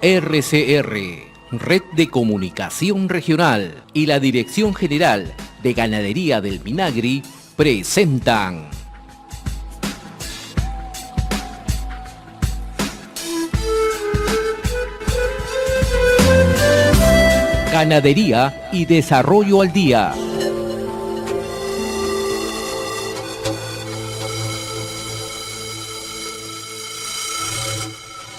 RCR, Red de Comunicación Regional, y la Dirección General de Ganadería del Minagri presentan Ganadería y Desarrollo al Día.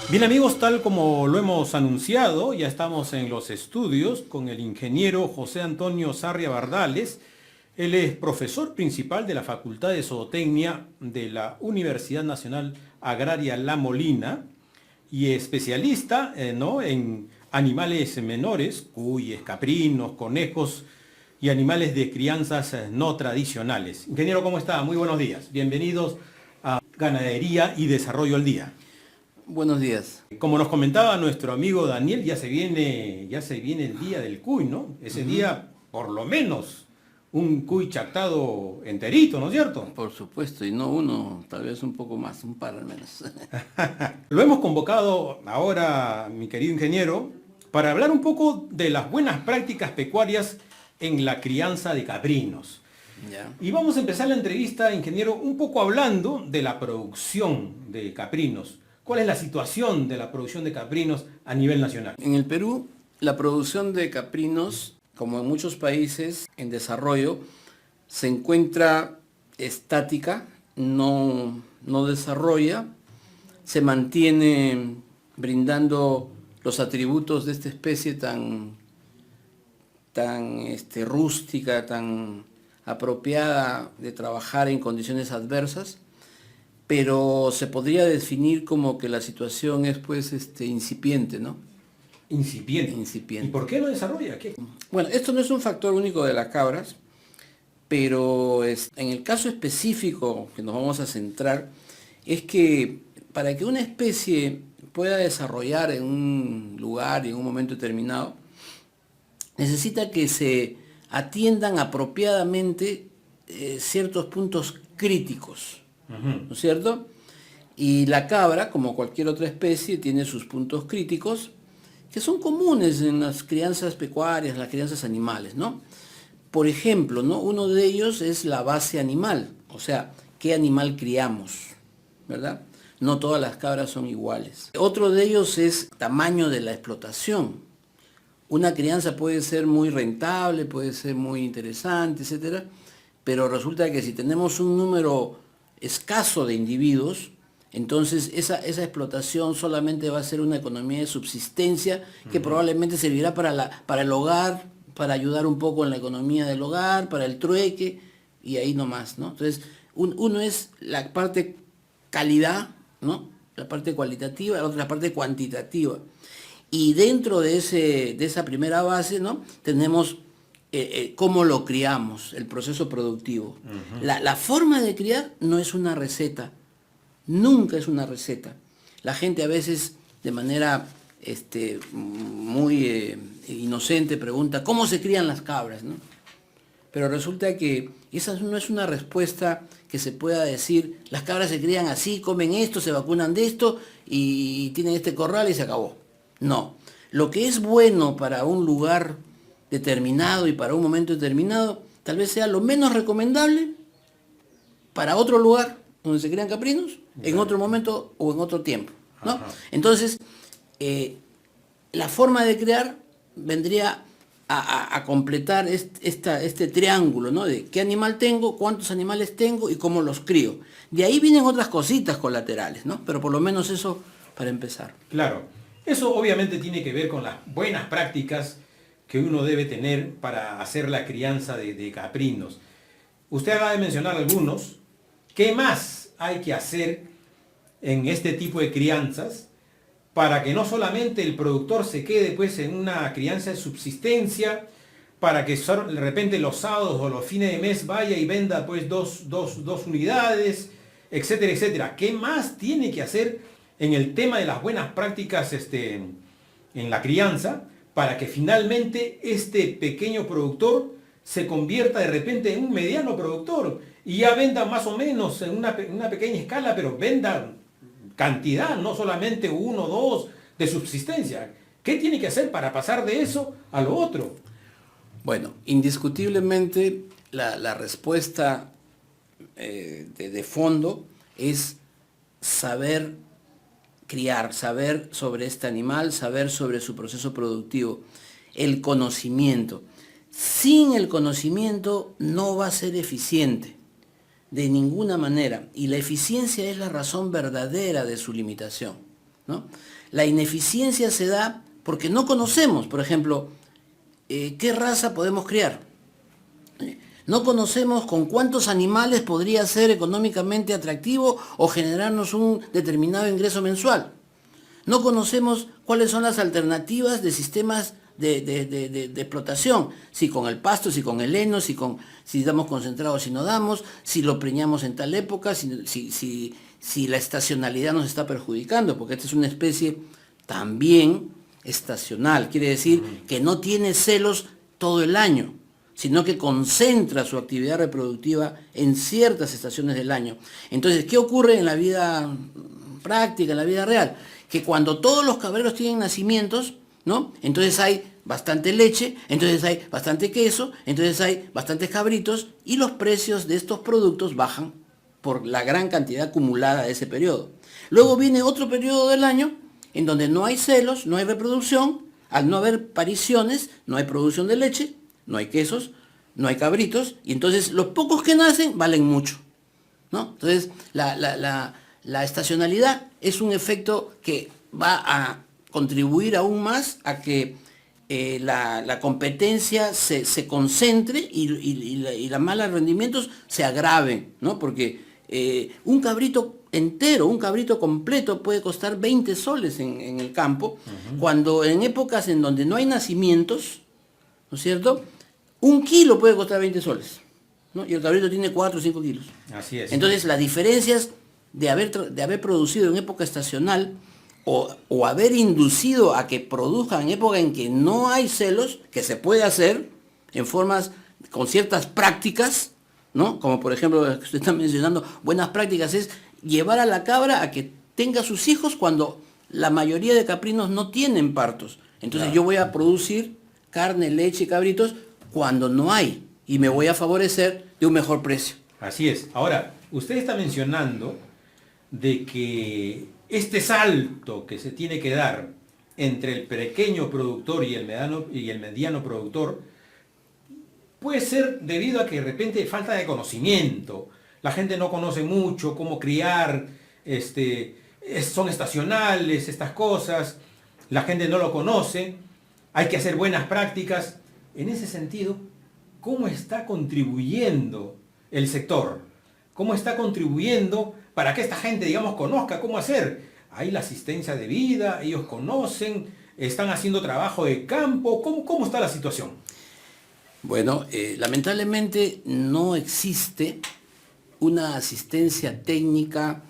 Bien amigos, tal como lo hemos anunciado, ya estamos en los estudios con el ingeniero José Antonio Sarria Bardales. Él es profesor principal de la Facultad de Zootecnia de la Universidad Nacional Agraria La Molina y especialista en animales menores, cuyes, caprinos, conejos y animales de crianzas no tradicionales. Ingeniero, ¿cómo está? Muy buenos días. Bienvenidos a Ganadería y Desarrollo al Día. Buenos días. Como nos comentaba nuestro amigo Daniel, ya se viene el día del cuy, ¿no? Ese día, por lo menos, un cuy chactado enterito, ¿no es cierto? Por supuesto, y no uno, tal vez un poco más, un par al menos. Lo hemos convocado ahora, mi querido ingeniero, para hablar un poco de las buenas prácticas pecuarias en la crianza de caprinos. Ya. Y vamos a empezar la entrevista, ingeniero, un poco hablando de la producción de caprinos. ¿Cuál es la situación de la producción de caprinos a nivel nacional? En el Perú, la producción de caprinos, como en muchos países en desarrollo, se encuentra estática, no desarrolla, se mantiene brindando los atributos de esta especie tan rústica, tan apropiada de trabajar en condiciones adversas, pero se podría definir como que la situación es pues incipiente, ¿no? Incipiente. ¿Y por qué no desarrolla? ¿Qué? Bueno, esto no es un factor único de las cabras, pero en el caso específico que nos vamos a centrar, es que para que una especie pueda desarrollar en un lugar y en un momento determinado, necesita que se atiendan apropiadamente ciertos puntos críticos. ¿No es cierto? Y la cabra, como cualquier otra especie, tiene sus puntos críticos que son comunes en las crianzas pecuarias, las crianzas animales, ¿no? Por ejemplo, ¿no? Uno de ellos es la base animal, o sea, ¿qué animal criamos? ¿Verdad? No todas las cabras son iguales. Otro de ellos es tamaño de la explotación. Una crianza puede ser muy rentable, puede ser muy interesante, etcétera, pero resulta que si tenemos un número escaso de individuos, entonces esa explotación solamente va a ser una economía de subsistencia que probablemente servirá para el hogar, para ayudar un poco en la economía del hogar, para el trueque y ahí nomás, ¿no? Entonces uno es la parte calidad, ¿no? La parte cualitativa, la otra la parte cuantitativa. Y dentro de esa primera base, ¿no? Tenemos cómo lo criamos, el proceso productivo. La forma de criar no es una receta, nunca es una receta. La gente a veces de manera muy inocente pregunta, ¿cómo se crían las cabras? ¿No? Pero resulta que esa no es una respuesta que se pueda decir, las cabras se crían así, comen esto, se vacunan de esto y tienen este corral y se acabó. No, lo que es bueno para un lugar determinado y para un momento determinado, tal vez sea lo menos recomendable para otro lugar donde se crían caprinos, en otro momento o en otro tiempo, ¿no? Ajá. Entonces, la forma de criar vendría a completar este triángulo, ¿no? De qué animal tengo, cuántos animales tengo y cómo los crío. De ahí vienen otras cositas colaterales, ¿no? Pero por lo menos eso para empezar. Claro, eso obviamente tiene que ver con las buenas prácticas que uno debe tener para hacer la crianza de caprinos. Usted acaba de mencionar algunos. ¿Qué más hay que hacer en este tipo de crianzas para que no solamente el productor se quede pues en una crianza de subsistencia, para que de repente los sábados o los fines de mes vaya y venda pues dos unidades, etcétera, etcétera? ¿Qué más tiene que hacer en el tema de las buenas prácticas en la crianza, para que finalmente este pequeño productor se convierta de repente en un mediano productor y ya venda más o menos en una pequeña escala, pero venda cantidad, no solamente 1, 2, de subsistencia. ¿Qué tiene que hacer para pasar de eso a lo otro? Bueno, indiscutiblemente la respuesta de fondo es saber criar, saber sobre este animal, saber sobre su proceso productivo, el conocimiento. Sin el conocimiento no va a ser eficiente, de ninguna manera. Y la eficiencia es la razón verdadera de su limitación, ¿no? La ineficiencia se da porque no conocemos, por ejemplo, qué raza podemos criar. No conocemos con cuántos animales podría ser económicamente atractivo o generarnos un determinado ingreso mensual. No conocemos cuáles son las alternativas de sistemas de explotación, si con el pasto, si con el heno, si damos concentrado, si no damos, si lo preñamos en tal época, si la estacionalidad nos está perjudicando, porque esta es una especie también estacional, quiere decir que no tiene celos todo el año, sino que concentra su actividad reproductiva en ciertas estaciones del año. Entonces, ¿qué ocurre en la vida práctica, en la vida real? Que cuando todos los cabreros tienen nacimientos, ¿no? Entonces hay bastante leche, entonces hay bastante queso, entonces hay bastantes cabritos y los precios de estos productos bajan por la gran cantidad acumulada de ese periodo. Luego viene otro periodo del año en donde no hay celos, no hay reproducción, al no haber pariciones, no hay producción de leche, no hay quesos, no hay cabritos, y entonces los pocos que nacen valen mucho, ¿no? Entonces la estacionalidad es un efecto que va a contribuir aún más a que la competencia se concentre y los malos rendimientos se agraven, ¿no? Porque un cabrito entero, un cabrito completo puede costar 20 soles en el campo, cuando en épocas en donde no hay nacimientos, ¿no es cierto?, 1 kilo puede costar 20 soles, ¿no? Y el cabrito tiene 4 o 5 kilos. Así es. Entonces las diferencias de haber producido en época estacional o haber inducido a que produzcan en época en que no hay celos, que se puede hacer en formas, con ciertas prácticas, ¿no? Como por ejemplo, que usted está mencionando, buenas prácticas es llevar a la cabra a que tenga sus hijos cuando la mayoría de caprinos no tienen partos. Entonces yo voy a producir carne, leche, cabritos cuando no hay y me voy a favorecer de un mejor precio. Así es. Ahora, usted está mencionando de que este salto que se tiene que dar entre el pequeño productor y el mediano productor puede ser debido a que de repente falta de conocimiento. La gente no conoce mucho cómo criar, son estacionales estas cosas, la gente no lo conoce, hay que hacer buenas prácticas. En ese sentido, ¿cómo está contribuyendo el sector? ¿Cómo está contribuyendo para que esta gente, digamos, conozca cómo hacer? Hay la asistencia de vida, ellos conocen, están haciendo trabajo de campo. ¿Cómo está la situación? Bueno, lamentablemente no existe una asistencia técnica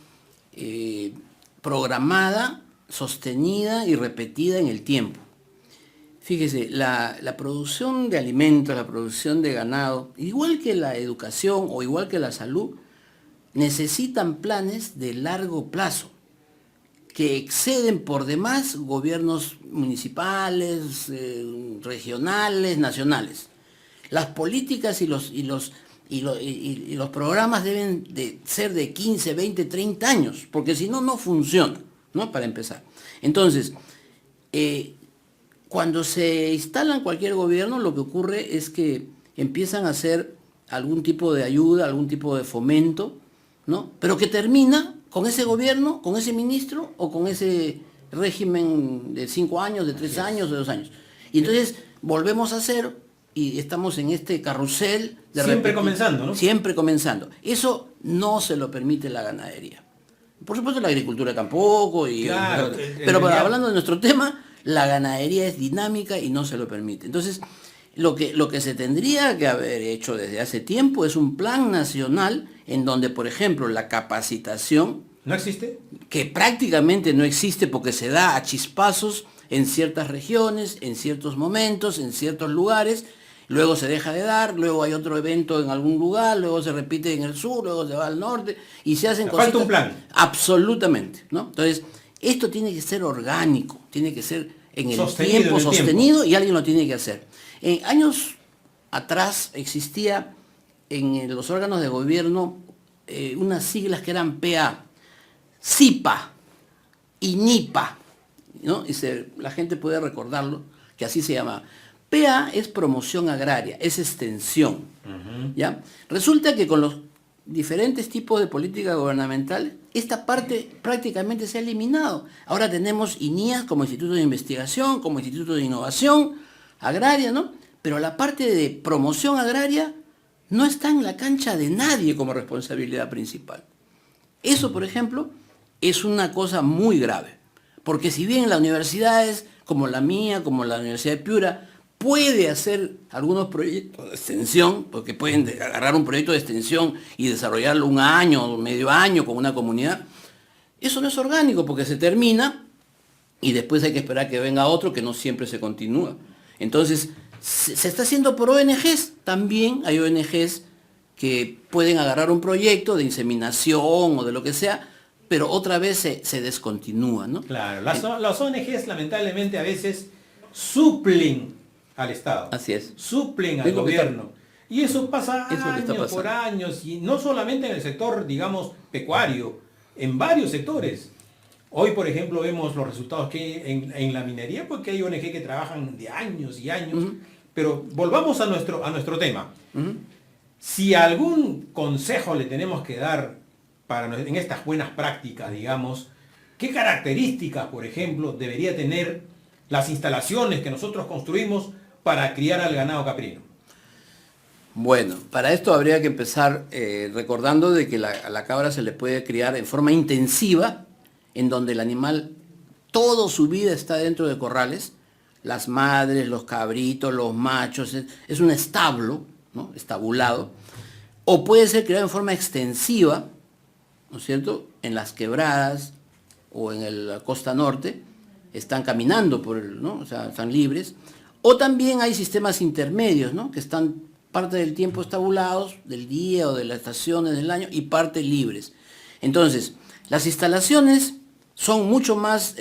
programada, sostenida y repetida en el tiempo. Fíjese, la producción de alimentos, la producción de ganado, igual que la educación o igual que la salud, necesitan planes de largo plazo que exceden por demás gobiernos municipales, regionales, nacionales. Las políticas y los programas deben de ser de 15, 20, 30 años, porque si no, no funciona, ¿no? Para empezar. Entonces, cuando se instala en cualquier gobierno, lo que ocurre es que empiezan a hacer algún tipo de ayuda, algún tipo de fomento, ¿no? Pero que termina con ese gobierno, con ese ministro o con ese régimen de 5 años, de 3 años, de 2 años. Y entonces volvemos a cero y estamos en este carrusel de siempre comenzando, ¿no? Siempre comenzando. Eso no se lo permite la ganadería. Por supuesto la agricultura tampoco, Claro, pero hablando de nuestro tema, la ganadería es dinámica y no se lo permite. Entonces, lo que se tendría que haber hecho desde hace tiempo es un plan nacional en donde, por ejemplo, la capacitación... ¿No existe? Que prácticamente no existe porque se da a chispazos en ciertas regiones, en ciertos momentos, en ciertos lugares, luego se deja de dar, luego hay otro evento en algún lugar, luego se repite en el sur, luego se va al norte y se hacen cosas. Falta un plan. Absolutamente, ¿no? Entonces, Esto tiene que ser orgánico, tiene que ser en el Sostenido tiempo, en el sostenido, y alguien lo tiene que hacer. En años atrás existía en los órganos de gobierno unas siglas que eran PA, CIPA y NIPA, ¿no? La gente puede recordarlo, que así se llama. PA es promoción agraria, es extensión. ¿Ya? Resulta que con los diferentes tipos de política gubernamental, esta parte prácticamente se ha eliminado. Ahora tenemos INIAS como Instituto de Investigación, como Instituto de Innovación Agraria, ¿no? Pero la parte de promoción agraria no está en la cancha de nadie como responsabilidad principal. Eso, por ejemplo, es una cosa muy grave. Porque si bien las universidades, como la mía, como la Universidad de Piura, puede hacer algunos proyectos de extensión, porque pueden agarrar un proyecto de extensión y desarrollarlo un año, medio año con una comunidad, eso no es orgánico porque se termina y después hay que esperar que venga otro que no siempre se continúa. Entonces, se está haciendo por ONGs, también hay ONGs que pueden agarrar un proyecto de inseminación o de lo que sea, pero otra vez se descontinúa, ¿no? Claro, las ONGs lamentablemente a veces suplen al Estado. Así es. Suplen al gobierno. Y eso pasa años por años, y no solamente en el sector, digamos, pecuario, en varios sectores. Hoy, por ejemplo, vemos los resultados que en la minería, porque hay ONG que trabajan de años y años. Pero volvamos a nuestro tema. Si algún consejo le tenemos que dar en estas buenas prácticas, digamos, ¿qué características, por ejemplo, debería tener las instalaciones que nosotros construimos para criar al ganado caprino? Bueno, para esto habría que empezar recordando de que a la cabra se le puede criar en forma intensiva, en donde el animal, toda su vida está dentro de corrales, las madres, los cabritos, los machos, es un establo, ¿no? Estabulado, o puede ser criado en forma extensiva, ¿no es cierto?, en las quebradas o en la costa norte, están caminando ¿no? O sea, están libres, o también hay sistemas intermedios, ¿no?, que están parte del tiempo estabulados, del día o de las estaciones del año, y parte libres. Entonces, las instalaciones son mucho más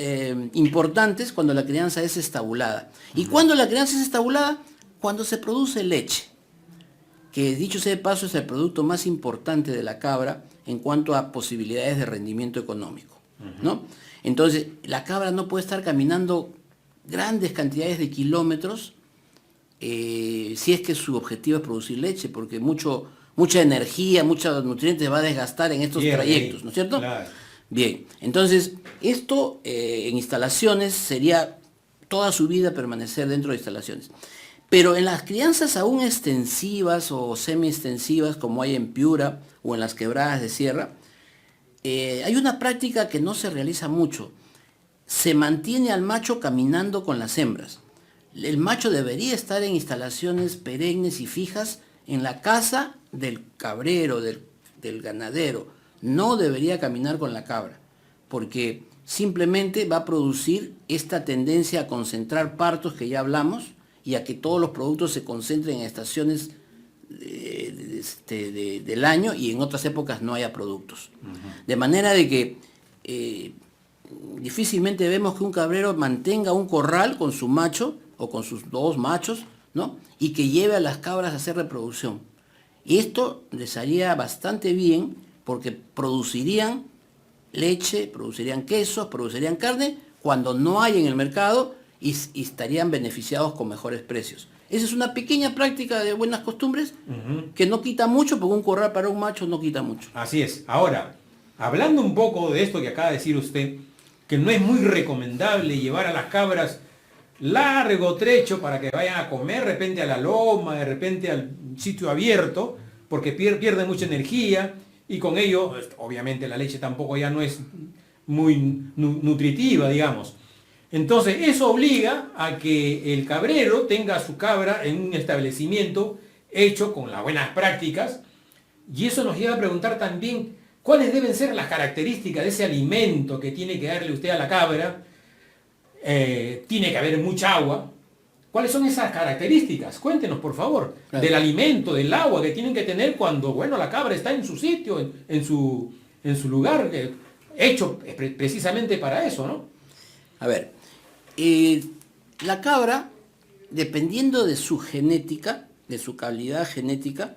importantes cuando la crianza es estabulada. ¿Y cuando la crianza es estabulada? Cuando se produce leche, que dicho sea de paso es el producto más importante de la cabra en cuanto a posibilidades de rendimiento económico, ¿no? Entonces, la cabra no puede estar caminando grandes cantidades de kilómetros si es que su objetivo es producir leche, porque mucha energía, muchos nutrientes va a desgastar en estos trayectos, ¿no es cierto? Claro. Bien, entonces, esto en instalaciones sería toda su vida permanecer dentro de instalaciones. Pero en las crianzas aún extensivas o semi-extensivas, como hay en Piura o en las quebradas de sierra, hay una práctica que no se realiza mucho. Se mantiene al macho caminando con las hembras. El macho debería estar en instalaciones perennes y fijas en la casa del cabrero, del ganadero. No debería caminar con la cabra, porque simplemente va a producir esta tendencia a concentrar partos que ya hablamos y a que todos los productos se concentren en estaciones del año y en otras épocas no haya productos. De manera de que difícilmente vemos que un cabrero mantenga un corral con su macho o con sus dos machos, ¿no?, y que lleve a las cabras a hacer reproducción. Y esto les haría bastante bien porque producirían leche, producirían quesos, producirían carne cuando no hay en el mercado y estarían beneficiados con mejores precios. Esa es una pequeña práctica de buenas costumbres que no quita mucho, porque un corral para un macho no quita mucho. Así es. Ahora, hablando un poco de esto que acaba de decir usted, que no es muy recomendable llevar a las cabras largo trecho para que vayan a comer de repente a la loma, de repente al sitio abierto, porque pierden mucha energía y con ello, obviamente la leche tampoco ya no es muy nutritiva, digamos. Entonces eso obliga a que el cabrero tenga su cabra en un establecimiento hecho con las buenas prácticas, y eso nos lleva a preguntar también cuáles deben ser las características de ese alimento que tiene que darle usted a la cabra. Tiene que haber mucha agua. ¿Cuáles son esas características? Cuéntenos, por favor, claro, del alimento, del agua que tienen que tener cuando, bueno, la cabra está en su sitio, en su lugar hecho precisamente para eso, ¿no? A ver, la cabra, dependiendo de su genética, de su calidad genética,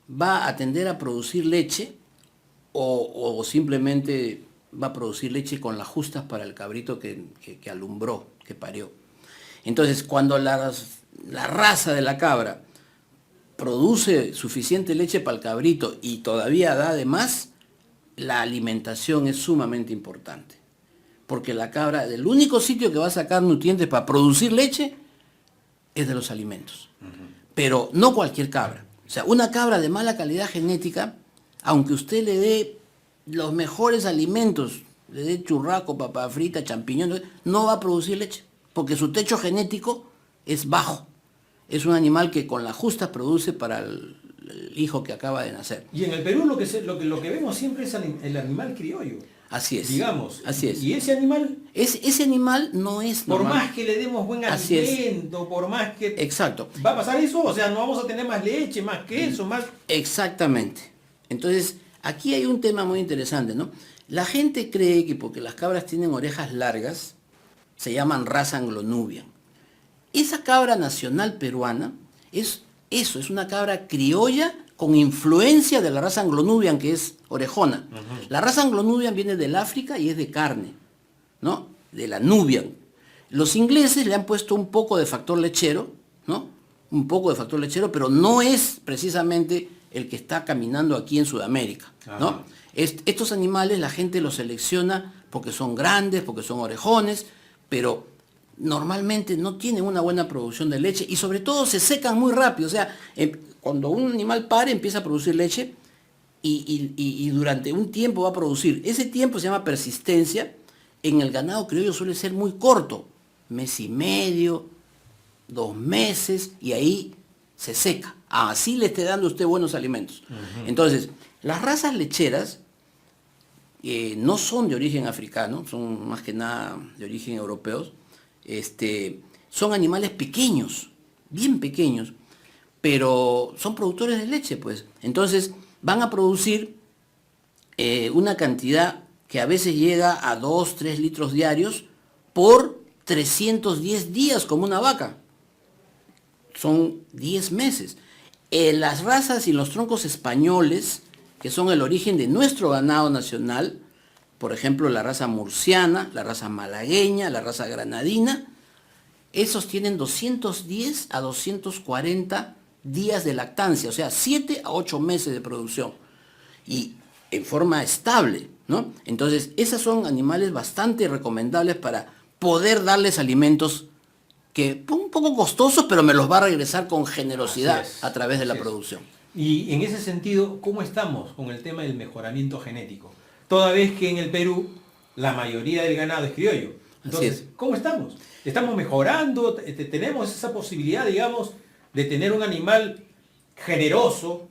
va a tender a producir leche o simplemente va a producir leche con las justas para el cabrito que alumbró, que parió. Entonces, cuando la raza de la cabra produce suficiente leche para el cabrito y todavía da de más, la alimentación es sumamente importante. Porque la cabra, el único sitio que va a sacar nutrientes para producir leche es de los alimentos. Pero no cualquier cabra. O sea, una cabra de mala calidad genética, aunque usted le dé los mejores alimentos, le dé churrasco, papa frita, champiñones, no va a producir leche. Porque su techo genético es bajo. Es un animal que con la justa produce para el hijo que acaba de nacer. Y en el Perú lo que vemos siempre es el animal criollo. Así es. Digamos. Así es. Y ese animal... Ese animal no es Por normal. más que le demos buen Así es. alimento, por más que... Exacto. ¿Va a pasar eso? O sea, no vamos a tener más leche, más queso, más... Exactamente. Entonces, aquí hay un tema muy interesante, ¿no? La gente cree que porque las cabras tienen orejas largas, se llaman raza anglo-nubian. Esa cabra nacional peruana es eso, es una cabra criolla con influencia de la raza anglo-nubian, que es orejona. La raza anglo-nubian viene del África y es de carne, ¿no? De la Nubian. Los ingleses le han puesto un poco de factor lechero, ¿no? Un poco de factor lechero, pero no es precisamente el que está caminando aquí en Sudamérica, ¿no? Estos animales la gente los selecciona porque son grandes, porque son orejones, pero normalmente no tienen una buena producción de leche y sobre todo se secan muy rápido. O sea, cuando un animal pare empieza a producir leche y durante un tiempo va a producir. Ese tiempo se llama persistencia. En el ganado criollo suele ser muy corto, mes y medio, 2 meses, y ahí se seca. Así le esté dando usted buenos alimentos. Entonces, las razas lecheras no son de origen africano, son más que nada de origen europeos. Son animales pequeños, bien pequeños, pero son productores de leche, pues. Entonces van a producir una cantidad que a veces llega a 2-3 litros diarios por 310 días como una vaca. Son 10 meses. Las razas y los troncos españoles, que son el origen de nuestro ganado nacional, por ejemplo, la raza murciana, la raza malagueña, la raza granadina, esos tienen 210 a 240 días de lactancia, o sea, 7 a 8 meses de producción, y en forma estable, ¿no? Entonces, esos son animales bastante recomendables para poder darles alimentos que un poco costosos, pero me los va a regresar con generosidad a través de la producción. Y en ese sentido, ¿cómo estamos con el tema del mejoramiento genético? Toda vez que en el Perú la mayoría del ganado es criollo. Entonces, ¿cómo estamos? ¿Estamos mejorando? ¿Tenemos esa posibilidad, digamos, de tener un animal generoso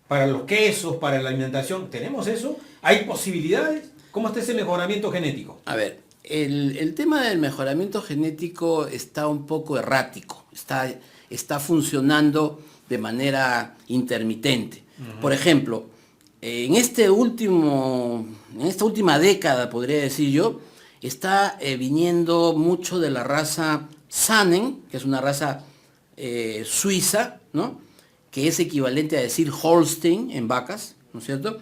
para los quesos, para la alimentación? ¿Tenemos eso? ¿Hay posibilidades? ¿Cómo está ese mejoramiento genético? A ver, el tema del mejoramiento genético está un poco errático, está funcionando de manera intermitente. Por ejemplo, en esta última década, podría decir yo, está viniendo mucho de la raza Saanen, que es una raza suiza, ¿no? Que es equivalente a decir Holstein en vacas, ¿no es cierto?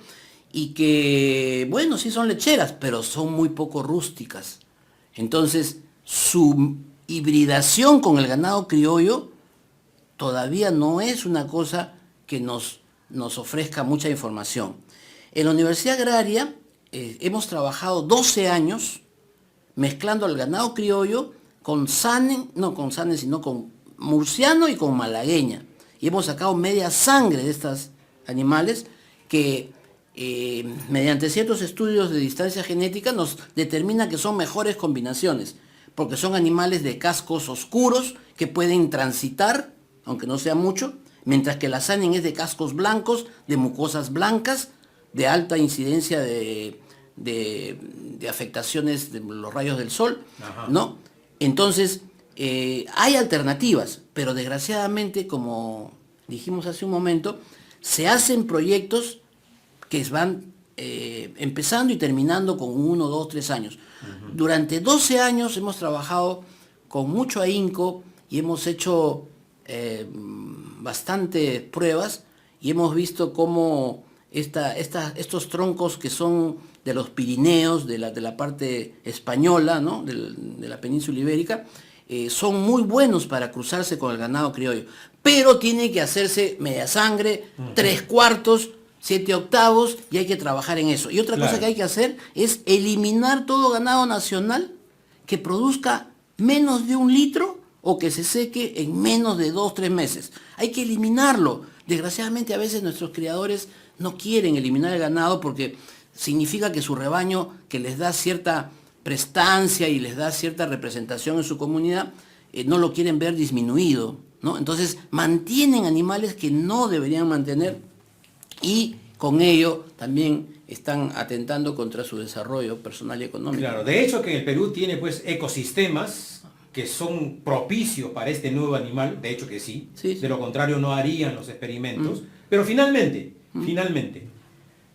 Y que, bueno, sí son lecheras, pero son muy poco rústicas. Entonces, su hibridación con el ganado criollo todavía no es una cosa que nos ofrezca mucha información. En la Universidad Agraria hemos trabajado 12 años mezclando el ganado criollo con Saanen, no con Saanen, sino con murciano y con malagueña. Y hemos sacado media sangre de estos animales que mediante ciertos estudios de distancia genética nos determina que son mejores combinaciones, porque son animales de cascos oscuros que pueden transitar, aunque no sea mucho, mientras que la Saanen es de cascos blancos, de mucosas blancas, de alta incidencia de afectaciones de los rayos del sol, ¿no? Entonces, hay alternativas, pero desgraciadamente, como dijimos hace un momento, se hacen proyectos que van empezando y terminando con 1, 2, 3 años. Durante 12 años hemos trabajado con mucho ahínco y hemos hecho bastantes pruebas y hemos visto cómo estos troncos que son de los Pirineos, de la parte española, ¿no? de la península ibérica, son muy buenos para cruzarse con el ganado criollo, pero tiene que hacerse media sangre, 3/4, 7/8, y hay que trabajar en eso. Y otra cosa que hay que hacer es eliminar todo ganado nacional que produzca menos de 1 litro o que se seque en menos de 2, 3 meses. Hay que eliminarlo. Desgraciadamente a veces nuestros criadores no quieren eliminar el ganado porque significa que su rebaño, que les da cierta prestancia y les da cierta representación en su comunidad, no lo quieren ver disminuido, ¿no? Entonces mantienen animales que no deberían mantener y con ello también están atentando contra su desarrollo personal y económico. Claro, de hecho que el Perú tiene pues ecosistemas que son propicios para este nuevo animal, de hecho que sí, de lo contrario no harían los experimentos, pero finalmente,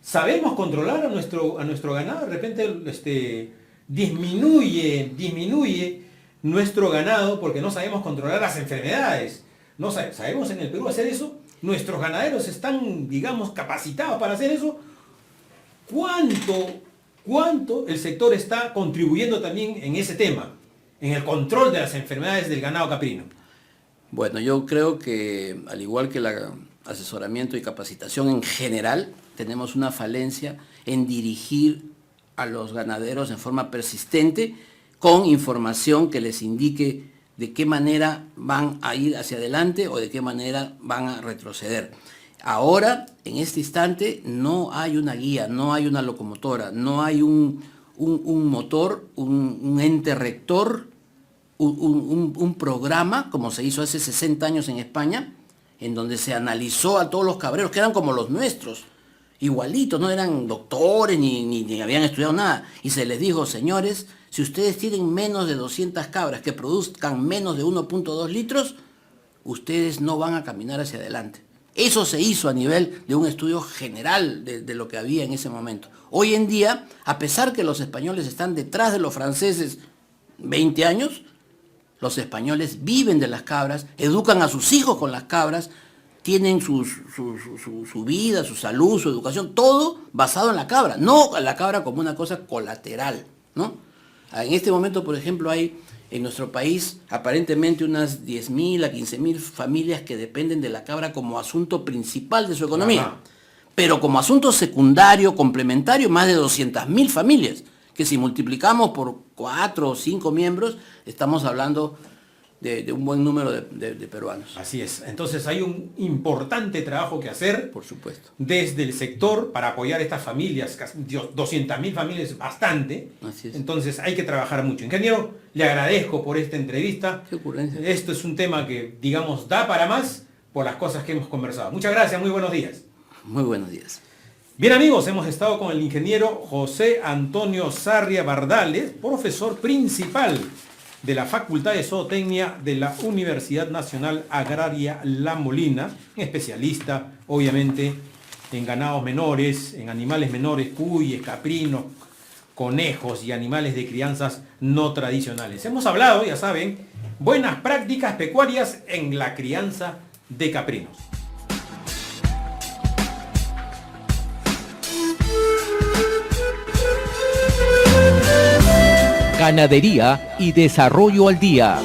sabemos controlar a nuestro ganado, de repente disminuye nuestro ganado porque no sabemos controlar las enfermedades. No sabemos en el Perú hacer eso. Nuestros ganaderos están, digamos, capacitados para hacer eso. ¿Cuánto el sector está contribuyendo también en ese tema, en el control de las enfermedades del ganado caprino? Bueno, yo creo que al igual que el asesoramiento y capacitación en general, tenemos una falencia en dirigir a los ganaderos en forma persistente con información que les indique de qué manera van a ir hacia adelante o de qué manera van a retroceder. Ahora, en este instante, no hay una guía, no hay una locomotora, no hay un motor, un ente rector, un programa, como se hizo hace 60 años en España, en donde se analizó a todos los cabreros, que eran como los nuestros, igualitos, no eran doctores ni habían estudiado nada. Y se les dijo, señores, si ustedes tienen menos de 200 cabras que produzcan menos de 1.2 litros, ustedes no van a caminar hacia adelante. Eso se hizo a nivel de un estudio general de lo que había en ese momento. Hoy en día, a pesar que los españoles están detrás de los franceses 20 años, los españoles viven de las cabras, educan a sus hijos con las cabras, tienen su vida, su salud, su educación, todo basado en la cabra, no la cabra como una cosa colateral, ¿no? En este momento, por ejemplo, hay en nuestro país aparentemente unas 10.000 a 15.000 familias que dependen de la cabra como asunto principal de su economía. Ajá. Pero como asunto secundario, complementario, más de 200.000 familias, que si multiplicamos por 4 o 5 miembros, estamos hablando de un buen número de peruanos. Así es. Entonces hay un importante trabajo que hacer. Por supuesto. Desde el sector para apoyar a estas familias, 200.000 familias es bastante. Así es. Entonces hay que trabajar mucho. Ingeniero, le agradezco por esta entrevista. Qué ocurrencia. Esto es un tema que, digamos, da para más por las cosas que hemos conversado. Muchas gracias, muy buenos días. Muy buenos días. Bien amigos, hemos estado con el ingeniero José Antonio Sarria Bardales, profesor principal de la Facultad de Zootecnia de la Universidad Nacional Agraria La Molina, especialista obviamente en ganados menores, en animales menores, cuyes, caprinos, conejos y animales de crianzas no tradicionales. Hemos hablado, ya saben, buenas prácticas pecuarias en la crianza de caprinos. Ganadería y desarrollo al día.